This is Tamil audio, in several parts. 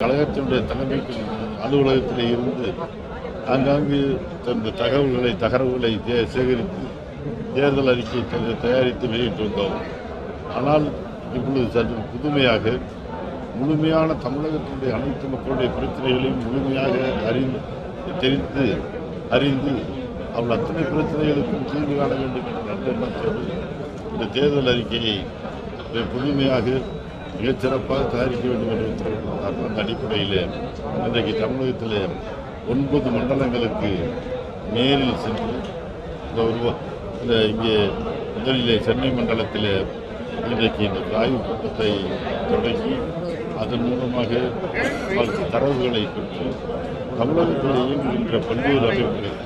கழகத்தினுடைய தலைமைக்கு அலுவலகத்தில் இருந்து ஆங்காங்கு தந்த தகவல்களை சேகரித்து தேர்தல் அறிக்கை தயாரித்து வெளியிட்டு வந்தோம். ஆனால் இப்பொழுது சற்று புதுமையாக முழுமையான தமிழகத்தினுடைய அனைத்து மக்களுடைய பிரச்சனைகளையும் முழுமையாக அறிந்து அவள் அத்தனை பிரச்சனைகளுக்கும் தீர்வு காண வேண்டும் என்ற நல்ல எண்ணத்தோடு இந்த தேர்தல் அறிக்கையை புதுமையாக மிகச்சிறப்பாக தயாரிக்க வேண்டும் என்று உத்தரவிட்டார். அந்த அடிப்படையில் இன்றைக்கு தமிழகத்தில் 9 மண்டலங்களுக்கு நேரில் சென்று இங்கே முதலிலே சென்னை மண்டலத்தில் இன்றைக்கு இந்த ஆய்வுக் கூட்டத்தை தொடங்கி அதன் மூலமாக தரவுகளை பெற்று தமிழகத்தில் இயங்குகின்ற பல்வேறு அமைப்புகள்,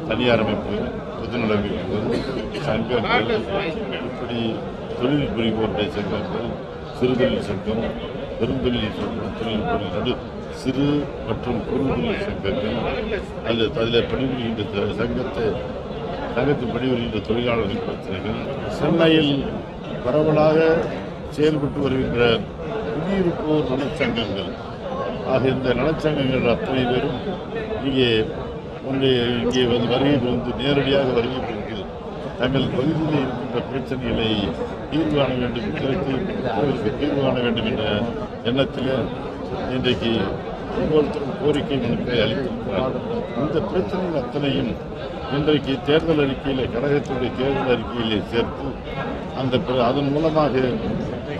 தனியார் அமைப்புகள், பொதுநல அமைப்புகள், சங்கங்கள், இப்படி தொழில் புரிவோருடைய சங்கங்கள், சிறுதொழில் சங்கம், பெருந்தொழில் சங்கம், தொழில் சிறு மற்றும் குறுந்தொழில் சங்கங்கள், அதில் பணிபுரிகின்ற சங்கத்தில் பணிபுரிகின்ற தொழிலாளர்கள் பிரச்சனைகள், சென்னையில் பரவலாக செயல்பட்டு வருகின்ற குடியிருப்போர் நலச்சங்கங்கள் இந்த நலச்சங்கங்கள் அத்தனை பேரும் இங்கே வருகை வந்து நேரடியாக வருகை புரிந்து தங்கள் பகுதியில் இருக்கின்ற பிரச்சனைகளை தீர்வு காண வேண்டும் என்ற எண்ணத்தில் இன்றைக்கு ஒவ்வொருத்தரும் கோரிக்கை மனுக்களை அளித்திருக்கிறார். இந்த பிரச்சனைகள் அத்தனையும் இன்றைக்கு தேர்தல் அறிக்கையில் கழகத்துடைய தேர்தல் அறிக்கையிலே சேர்த்து அதன் மூலமாக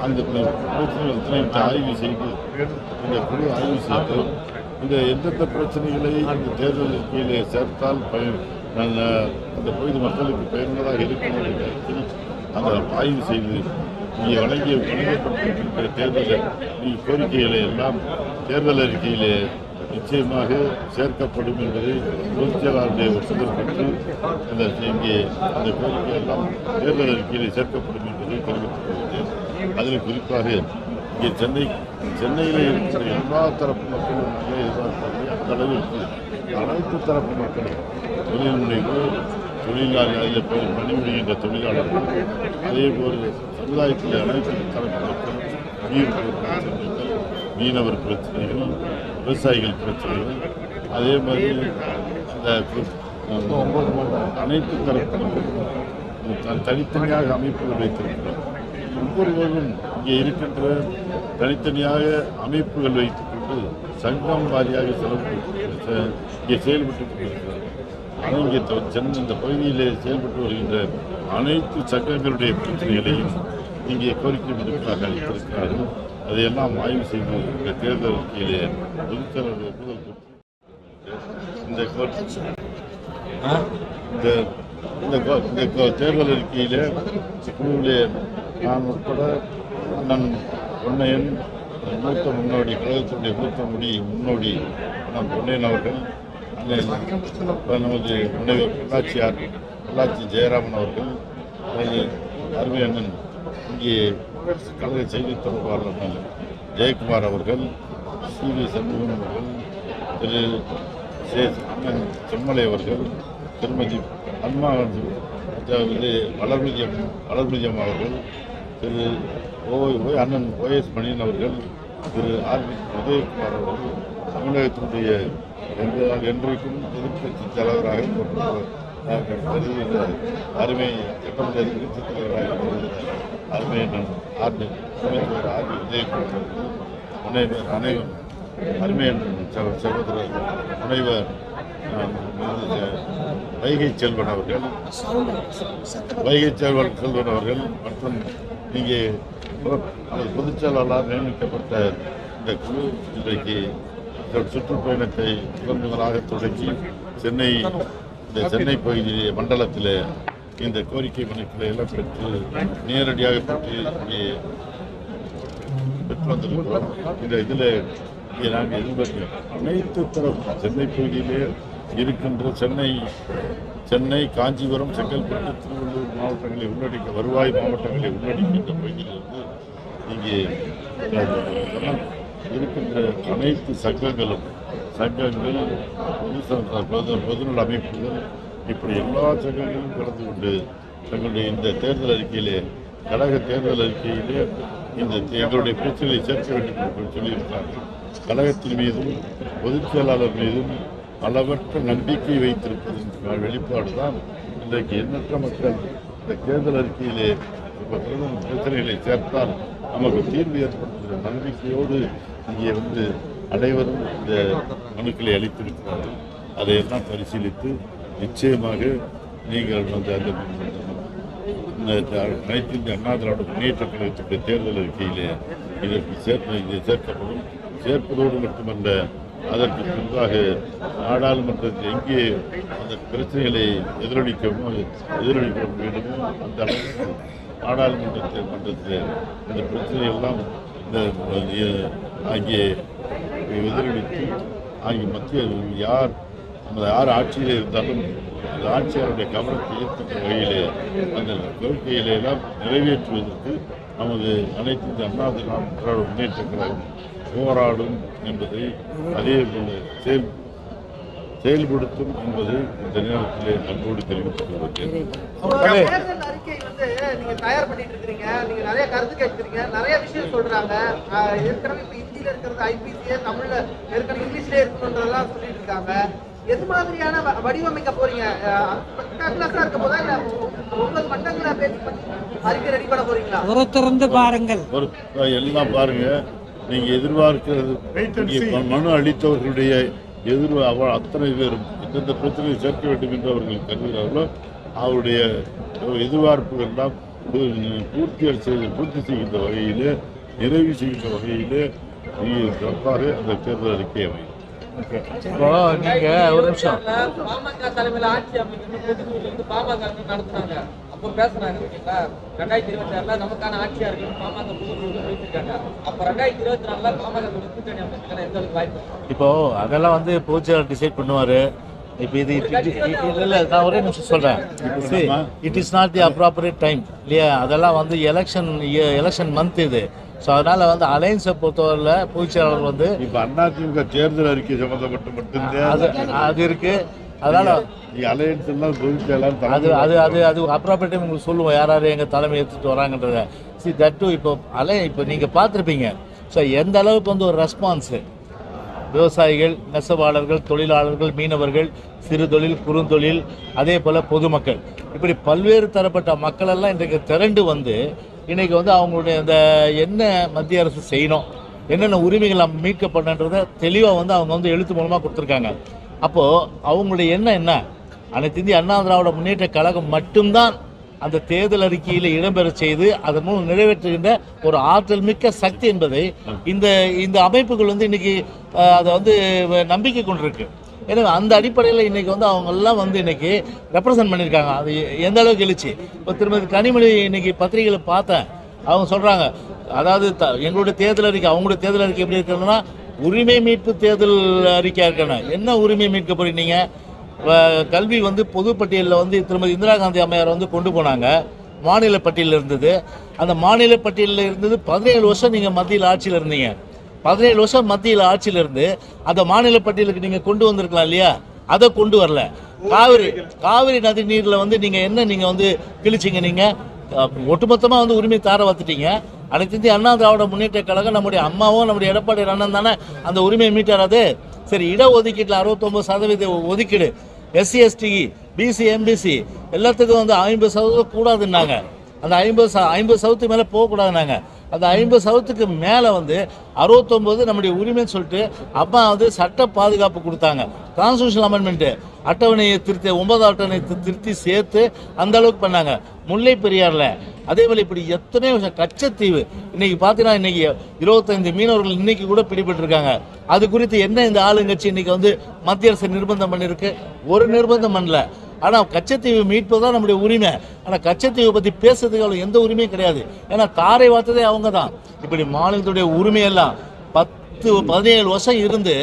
அந்த பிரச்சனைகள் அத்தனையும் ஆய்வு செய்து இந்த குழு ஆய்வு செய்து இந்த எந்தெந்த பிரச்சனைகளை இந்த தேர்தல் அறிக்கையிலே சேர்த்தால் அந்த பகுதி மக்களுக்கு பயனுள்ளதாக இருக்கும் என்ற கருத்தில் அந்த ஆய்வு செய்து இங்கே வழங்கப்பட்டிருக்கிற தேர்தல் கோரிக்கைகளை எல்லாம் தேர்தல் அறிக்கையிலே நிச்சயமாக சேர்க்கப்படும் என்பதை பொதுச்செயலாளருடைய ஒப்புதல் பெற்று இங்கே அந்த கோரிக்கை எல்லாம் தேர்தல் அறிக்கையிலே சேர்க்கப்படும் என்பதை தெரிவித்துக் கொள்கிறேன். அதில் குறிப்பாக இங்கே சென்னையில் இருக்கிற எல்லா தரப்பு மக்களும் நல்ல எதிர்பார்ப்பார்கள். அந்த அளவிற்கு அனைத்து தரப்பு மக்களும் தொழில் முனைவோர், தொழிலாளர்கள், பணிபுரிகின்ற தொழிலாளர்கள், அதேபோல் சமுதாயத்தில் அனைத்து தரப்பு மக்கள், மீனவர் பிரச்சனைகள், விவசாயிகள் பிரச்சனைகள், அதே மாதிரி அனைத்து தரப்பு மக்களும் தனித்தனியாக அமைப்புகள் வைத்திருக்கிறோம். ஒவ்வொருவரும் இங்கே இருக்கின்ற தனித்தனியாக அமைப்புகள் வைத்துக் கொண்டு சங்கம் வாரியாக இங்கே செயல்பட்டு கொண்டிருக்கிறார். ஆனால் இங்கே இந்த பகுதியிலே செயல்பட்டு வருகின்ற அனைத்து சங்கங்களுடைய பிரச்சனைகளையும் இங்கே கோரிக்கை மனுக்களாக அளித்திருக்கிறார்கள். அதையெல்லாம் ஆய்வு செய்து இந்த தேர்தல் அறிக்கையிலே பொதுச்செயலாளர் ஒப்புதல் பெற்று இந்த தேர்தல் அறிக்கையிலே குழுவிலே நான் உட்பட அண்ணன் பொன்னையன், மூத்த முன்னோடி, கழகத்தினுடைய மூத்த முன்னோடி அண்ணன் பொன்னையன் அவர்கள், நமது முனைவர் பொள்ளாச்சி ஜெயராமன் அவர்கள், அருமை அண்ணன் இங்கே கழக செய்தி தொடர்பாளர் ஜெயக்குமார் அவர்கள், சி.வி. சண்முகம் அவர்கள், அண்ணன் செம்மலை அவர்கள், திருமதி அம்மா வளர்மதியம் அவர்கள், அண்ணன் O.S. மணியன் அவர்கள், ஆர். உதயகுமார் அவர்கள், தமிழகத்தினுடைய என்றைக்கும் எதிர்கட்சி தலைவராக அருமை சட்டமன்ற எதிர்கட்சி தலைவராக அருமை ஆர். உதயகுமார் முனைவர் அனைவரும் அருமை சகோதரர் முனைவர் வைகை செல்வன் அவர்கள் மற்றும் இங்கே பொதுச்செயலாளர் நியமிக்கப்பட்ட இந்த குழு இன்றைக்கு சுற்றுப்பயணத்தை முதன்முதலாக தொடங்கி சென்னை பகுதி மண்டலத்தில் இந்த கோரிக்கை மனுக்களை எல்லாம் பெற்று நேரடியாக பெற்று இங்கே பெற்று வந்திருக்கிறோம். இந்த இதில் இங்கே நாங்கள் எதிர்பார்க்கிறோம் அனைத்து தரப்பு சென்னை பகுதியிலே இருக்கின்ற சென்னை, காஞ்சிபுரம், செங்கல்பட்டு, திருவள்ளூர் மாவட்டங்களை வருவாய் மாவட்டங்களை உள்ளடக்கின்ற பகுதியிலிருந்து இங்கே இருக்கின்ற அனைத்து சங்கங்கள், பொதுநல அமைப்புகள், இப்படி எல்லா சங்கங்களும் கலந்து கொண்டு தங்களுடைய இந்த தேர்தல் அறிக்கையிலே, கழக தேர்தல் அறிக்கையிலே இந்த எங்களுடைய பிரச்சனைகளை சேர்க்க வேண்டும் என்று சொல்லியிருக்கிறார்கள். கழகத்தின் மீதும் பொதுச் செயலாளர் மீதும் அளவற்ற நம்பிக்கை வைத்திருப்பதன் வெளிப்பாடு தான் இன்றைக்கு எண்ணற்ற மக்கள் இந்த தேர்தல் அறிக்கையிலே பிரச்சனைகளை சேர்த்தால் நமக்கு தீர்வு ஏற்படுத்துகிற நம்பிக்கையோடு இங்கே அனைவரும் இந்த மனுக்களை அளித்திருக்கிறார்கள். அதையெல்லாம் பரிசீலித்து நிச்சயமாக நீங்கள் அனைத்து இந்திய அண்ணா திராவிட முன்னேற்ற கழகத்துடைய தேர்தல் அறிக்கையிலே இது சேர்க்கப்படும். சேர்ப்பதோடு மட்டுமல்ல, அதற்கு பின்பாக நாடாளுமன்றத்தில் எங்கே அந்த பிரச்சனைகளை எதிரொலிக்க வேண்டுமோ அந்த அளவுக்கு நாடாளுமன்றத்தில் இந்த பிரச்சனையெல்லாம் அங்கே எதிரொலித்து அங்கே மத்திய யார் ஆட்சியில் இருந்தாலும் அந்த ஆட்சியாளருடைய கவனத்தை ஈர்க்கின்ற வகையிலே அந்த கோரிக்கைகளை எல்லாம் நிறைவேற்றுவதற்கு நமது அனைத்து இந்த அண்ணா திராவிட முன்னேற்ற கழகம் போராடும் என்பதை அதே போல செயல்படுத்தும் என்பதை இந்த நேரத்திலே அன்போடு தெரிவித்துக் கொள்கிறேன். நீங்க தயார் பண்ணிட்டு இருக்கீங்க, நீங்க நிறைய கருத்து கேட்கிறீங்க, நிறைய விஷயம் சொல்றாங்க. ஏற்கனவே இப்ப ஹிந்தியில இருக்கிறது ஐபிசிஏ, தமிழ்ல ஏற்கனவே இங்கிலீஷ்ல இருக்கணும்ன்றதெல்லாம் சொல்லிட்டு இருக்காங்க. எது மாதிரியான வடிவமைக்க போறீங்க? இருக்க போதா இல்ல 9 மண்டலங்களை பேசி அறிக்கை ரெடி பண்ண போறீங்களா? திறந்து பாருங்கள், எல்லாம் பாருங்க. நீங்க எதிர்பார்க்கிறது மனு அளித்தவர்களுடைய அத்தனை பேரும் எந்தெந்த பிரச்சனையை சேர்க்க வேண்டும் என்று அவர்கள் கருதுகிறார்களோ அவருடைய எதிர்பார்ப்புகள் எல்லாம் பூர்த்தி செய்கின்ற வகையிலே, நிறைவு செய்கின்ற வகையிலே சிறப்பாக அந்த தேர்தல் அறிக்கை அமையும். நீங்க ஒரு நிமிஷம், பாமக தலைமையில் ஆட்சி அமைக்கணும் பாமக நடத்துனாங்க. அப்போ பேசுறாங்க 2026 நமக்கான ஆட்சியா இருக்கு பாமக பேசிருக்காங்க. அப்ப 2024 பாமக கூட்டணி அமைக்கிறதுக்கான எந்த வாய்ப்பு? இப்போ அதெல்லாம் பொதுச்செயலாளர் டிசைட் பண்ணுவாரு. இப்போ இது இல்லை, நான் ஒரே நிமிஷம் சொல்றேன். It is not the appropriate time இல்லையா? அதெல்லாம் எலெக்ஷன் மந்த் இது. ஸோ அதனால அலையன்ஸை பொறுத்தவரையில் பொதுச்செயலாளர் இப்போ அதிமுக தேர்தல் அறிக்கை சம்மந்தப்பட்டு மட்டும்தான் அது இருக்கு. அதனால அலையன்ஸ் எல்லாம் பொதுச்செயலாளர் அது அப்ராப்ரியேட் டைம் உங்களுக்கு சொல்லுவோம் யார் யார் எங்கள் தலைமை எடுத்துகிட்டு வராங்கன்றத. தட்டு இப்போ நீங்கள் பார்த்துருப்பீங்க. ஸோ எந்த அளவுக்கு ஒரு ரெஸ்பான்ஸு விவசாயிகள், நெசவாளர்கள், தொழிலாளர்கள், மீனவர்கள், சிறு தொழில், குறுந்தொழில், அதே போல் பொதுமக்கள், இப்படி பல்வேறு தரப்பட்ட மக்களெல்லாம் இன்றைக்கு திரண்டு இன்றைக்கி அவங்களுடைய இந்த என்ன மத்திய அரசு செய்யணும், என்னென்ன உரிமைகள் நம்ம மீட்கப்படன்றதை தெளிவாக அவங்க எழுத்து மூலமாக கொடுத்துருக்காங்க. அப்போது அவங்களுடைய எண்ணம் என்ன? அனைத்து இந்திய அண்ணா திராவிட முன்னேற்ற கழகம் மட்டும்தான் அந்த தேர்தல் அறிக்கையில் இடம்பெற செய்து அதன் மூலம் நிறைவேற்றுகின்ற ஒரு ஆற்றல் மிக்க சக்தி என்பதை இந்த அமைப்புகள் இன்னைக்கு அதை நம்பிக்கை கொண்டிருக்கு. எனவே அந்த அடிப்படையில் இன்னைக்கு அவங்கெல்லாம் இன்னைக்கு ரெப்ரசன்ட் பண்ணியிருக்காங்க. அது எந்த அளவுக்கு எழுச்சி. இப்போ திருமதி கனிமொழி இன்னைக்கு பத்திரிகைகளை பார்த்தேன். அவங்க சொல்கிறாங்க, அதாவது எங்களுடைய தேர்தல் அறிக்கை அவங்களுடைய தேர்தல் அறிக்கை எப்படி இருக்கணும்னா உரிமை மீட்பு தேர்தல் அறிக்கையாக இருக்கணும். என்ன உரிமை மீட்க போறீங்க? கல்வி பொதுப்பட்டியலில் திருமதி இந்திரா காந்தி அம்மையார் கொண்டு போனாங்க. மாநில பட்டியலில் இருந்தது. அந்த மாநில பட்டியலில் இருந்தது 17 வருஷம் நீங்கள் மத்தியில் ஆட்சியில் இருந்தீங்க. 17 வருஷம் மத்தியில் ஆட்சியில் இருந்து அந்த மாநில பட்டியலுக்கு நீங்கள் கொண்டு வந்திருக்கலாம் இல்லையா? அதை கொண்டு வரல. காவிரி நதி நீரில் நீங்கள் கிழிச்சிங்க. நீங்கள் ஒட்டுமொத்தமாக உரிமை தார வத்துட்டீங்க. அனைத்து இந்திய அண்ணா திராவிட முன்னேற்ற கழகம் நம்முடைய அம்மாவும் நம்முடைய எடப்பாடி அண்ணன் தானே அந்த உரிமையை மீட்டாராது. சரி, இடஒதுக்கீட்டில் 69% ஒதுக்கீடு, SC ST BC MBC எல்லாத்துக்கும் 50% கூடாதுன்னாங்க. அந்த 50% மேலே போகக்கூடாதுனாங்க. அந்த 50% மேலே 69 நம்முடைய உரிமைன்னு சொல்லிட்டு அம்மா சட்ட பாதுகாப்பு கொடுத்தாங்க. கான்ஸ்டியூஷனல் அமெண்ட்மெண்ட்டு அட்டவணையை திருத்தி 9வது அட்டவணையை திருத்தி சேர்த்து அந்த அளவுக்கு பண்ணாங்க. முல்லை பெரியாரில் அதே போல் இப்படி எத்தனையோ கச்சத்தீவு இன்னைக்கு பார்த்தீங்கன்னா இன்னைக்கு 25 மீனவர்கள் இன்னைக்கு கூட பிடிபட்டிருக்காங்க. அது குறித்து என்ன இந்த ஆளுங்கட்சி இன்னைக்கு மத்திய அரசு நிர்பந்தம் பண்ணியிருக்கு? ஒரு நிர்பந்தம் பண்ணல. ஆனால் கச்சத்தீவு மீட்பது தான் நம்முடைய உரிமை. ஆனால் கச்சத்தீவை பற்றி பேசுறதுக்கு அவ்வளோ எந்த உரிமையும் கிடையாது. ஏன்னா தாரை வார்த்ததே அவங்க தான். இப்படி மாநிலத்துடைய உரிமையெல்லாம் 10-17 வருஷம் இருந்து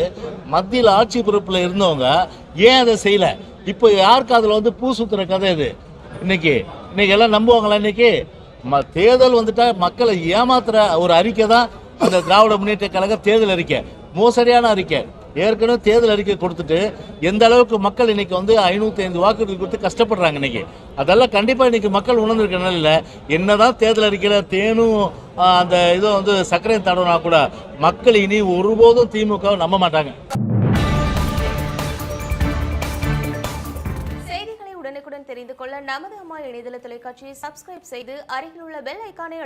மத்தியில் ஆட்சி பொறுப்பில் இருந்தவங்க ஏன் அதை செய்யலை? இப்போ யாருக்கு அதில் பூ சுற்றுற கதை இது? இன்னைக்கு எல்லாம் நம்புவாங்களா? இன்னைக்கு தேர்தல் வந்துட்டா மக்களை ஏமாத்துற ஒரு அறிக்கை தான் அந்த திராவிட முன்னேற்ற கழக தேர்தல் அறிக்கை. மோசடியான அறிக்கை. ஏற்கனவே தேர்தல் அறிக்கை கொடுத்துட்டு எந்த அளவுக்கு மக்கள் இன்னைக்கு வந்து 505 வாக்குறுதி கொடுத்து கஷ்டப்படுறாங்க இன்னைக்கு. அதெல்லாம் கண்டிப்பாக இன்னைக்கு மக்கள் உணர்ந்திருக்கனால இல்லை, என்னதான் தேர்தல் அறிக்கையில் தேனும் அந்த இதை வந்து சர்க்கரையும் தடவினா கூட மக்கள் இனி ஒருபோதும் திமுகவை நம்ப மாட்டாங்க. செய்திகளை உடனுக்குடன் தெரிந்து கொள்ள நமது அம்மா இணையதள தொலைக்காட்சியை சப்ஸ்கிரைப் செய்து அருகில் உள்ள பெல் ஐக்கானை